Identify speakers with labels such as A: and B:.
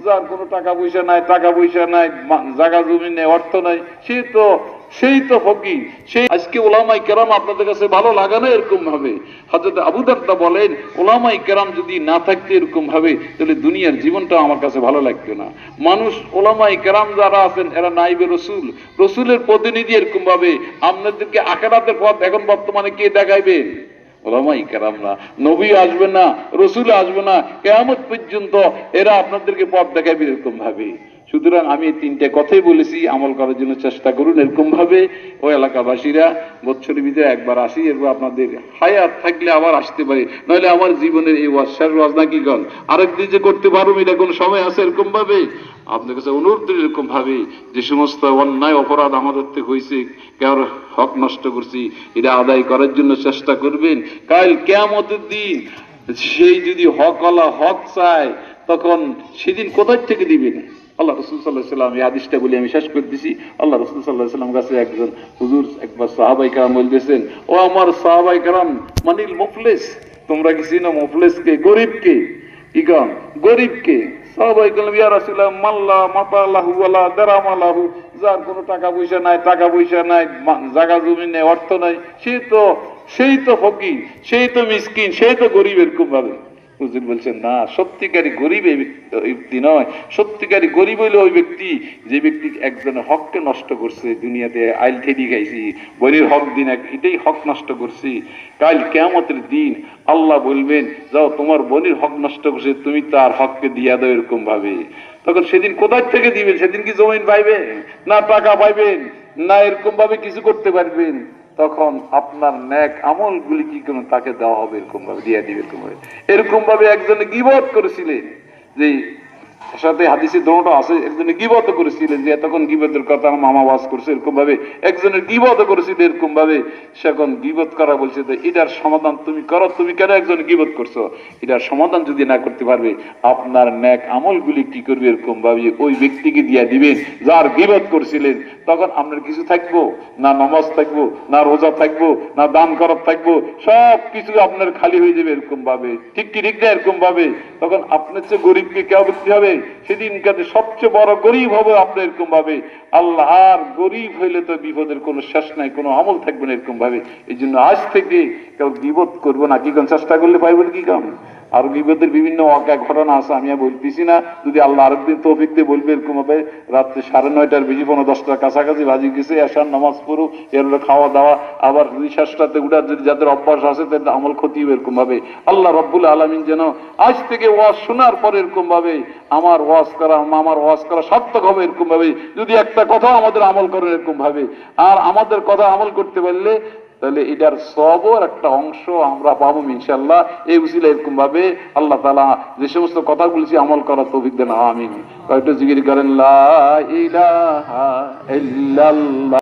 A: যার কোনো টাকা পয়সা নাই, জায়গা জমি নেই, অর্থ নাই, সেই তো ফকির। সেই আজকে ওলামায়ে কেরাম আপনাদের কাছে ভালো লাগে না এরকম ভাবে। হযরত আবু দারদা বলেন, ওলামায়ে কেরাম যদি না থাকতো এরকম ভাবে, তাহলে দুনিয়ার জীবনটা আমার কাছে ভালো লাগতো না। মানুষ, ওলামায়ে কেরাম যারা আছেন, এরা নাইবে রসুল, রসুলের প্রতিনিধি। এরকম ভাবে আপনাদেরকে আখিরাতের পথ এখন বর্তমানে কে দেখাইবে? ওলামায়ে কেরামরা। নবী আসবে না, রসুল আসবে না, কিয়ামত পর্যন্ত এরা আপনাদেরকে পথ দেখাবে এরকম ভাবে। সুতরাং আমি এই তিনটে কথাই বলেছি, আমল করার জন্য চেষ্টা করুন এরকম ভাবে। ওই এলাকাবাসীরা বছরের ভিতরে একবার আসি, এরপর আপনাদের হায়াত থাকলে আবার আসতে পারি, নইলে আমার জীবনের এই ওয়াজ শেষ ওয়াজ নাকি গল, আরেকদিন যে করতে পারবো এটা কোন সময় আছে এরকম ভাবে। আপনার কাছে অনুরোধ এরকম ভাবে, যে সমস্ত অন্যায় অপরাধ আমাদের থেকে হয়েছে, কারোর হক নষ্ট করছি, এটা আদায় করার জন্য চেষ্টা করবেন। কাল কিয়ামতের দিন সেই যদি হক চায়, তখন সেদিন কোথায় থেকে দিবেন? আল্লাহ রাসূল সাল্লাল্লাহু আলাইহি ওয়াসাল্লাম, এই হাদিসটা বলে আমি শেষ করে দিছি। আল্লাহ রাসূল সাল্লাল্লাহু আলাইহি ওয়াসাল্লাম কাছে একজন হুজুর একবার সাহাবায়ে কেরাম বলতেছেন, ও আমার সাহাবায়ে কেরাম, মানিল মুফলিস, তোমরা কি চিনো মুফলিসকে? গরিবকে। কি কন? গরিবকে। সাহাবায়ে কেরাম, ইয়া রাসূলুল্লাহ, মাল্লা মাতালাহু ওয়ালা দারামালাহু, যার কোনো টাকা পয়সা নাই, জায়গা জমি নেই, অর্থ নাই, সেই তো ফকির, সেই তো মিসকিন, সেই তো গরিব এরকম ভাবে। হুজুর বলছেন, না, সত্যিকারী গরিব এই ব্যক্তি নয়। সত্যিকারী গরিব হইল ওই ব্যক্তি, যে ব্যক্তি একজনের হককে নষ্ট করছে। দুনিয়াতে আইল ঠেলি খাইছি, বনির হক দিন, এটাই হক নষ্ট করছি। কাল কিয়ামতের দিন আল্লাহ বলবেন, যাও, তোমার বনির হক নষ্ট করছে, তুমি তার হককে দিয়া দাও এরকম ভাবে। তখন সেদিন কোথায় থেকে দিবেন? সেদিন কি জমিন পাইবেন, না টাকা পাইবেন, না এরকম ভাবে কিছু করতে পারবেন? তখন আপনার নেক আমল গুলি কি কোনো তাকে দেওয়া হবে, এরকম ভাবে দিয়ে দিবে। এরকম ভাবে একজনে গীবত করেছিলেন, যে সাথে হাদিসে দোনোটা আছে, একজনে গীবত করেছিলেন, যে তখন গীবতের কথা মামা ওয়াজ করছে এরকম ভাবে, একজনের গীবত করেছিল এরকম ভাবে। সেখন গীবত করা বলছে, তো এটার সমাধান তুমি করো, তুমি কেন একজন গীবত করছো? এটার সমাধান যদি না করতে পারবে, আপনার নেক আমলগুলি কি করবে এরকম ভাবে ওই ব্যক্তিকে দিয়ে দিবেন যার গীবত করছিলেন। তখন আপনার কিছু থাকবো না, নামাজ থাকবো না, রোজা থাকবো না, দান করার থাকবো, সব কিছু আপনার খালি হয়ে যাবে এরকম ভাবে। ঠিক কি ঠিক না? এরকম ভাবে তখন আপনার চেয়ে গরিবকে কেউ ব্যক্তি হবে, সেদিন কাছে সবচেয়ে বড় গরিব হবে আপনি এরকম ভাবে। আল্লাহ, আর গরিব হইলে তো বিপদের কোনো শেষ নাই, কোনো আমল থাকবে না এরকম ভাবে। এই জন্য আজ থেকে কেউ গীবত করবো না। কি কোন চেষ্টা করলে পাইবেন কি কাম? আর গীবতের বিভিন্ন ঘটনা আছে, আমি আর বলতেছি না, যদি আল্লাহ আরেকদিন তৌফিক দিয়ে বলবে এরকম হবে। রাত্রে 9:30 বেশি 10টার কাছাকাছি বাজি গেছে, এশার নামাজ পড়ো, এর খাওয়া দাওয়া, আবার রিসার্চটাতে উঠার যদি যাদের অভ্যাস আছে তাদের আমল ক্ষতি হবে এরকম ভাবে। আল্লাহ রাব্বুল আলামিন যেন আজ থেকে ওয়াজ শোনার পর এরকম ভাবে আমার ওয়াজ করা সার্থক হবে এরকম ভাবে। যদি একটা কথা আমাদের আমল করেন এরকম ভাবে, আর আমাদের কথা আমল করতে পারলে, তাহলে এটার সবর একটা অংশ আমরা পাবো ইনশাআল্লাহ। এই উসিলা এরকম ভাবে আল্লাহ তাআলা যে সমস্ত কথা বলেছি আমল করার তৌফিক দেন, আমিন। কয়েকটা জিকির করেন, লা ইলাহা ইল্লাল্লাহ।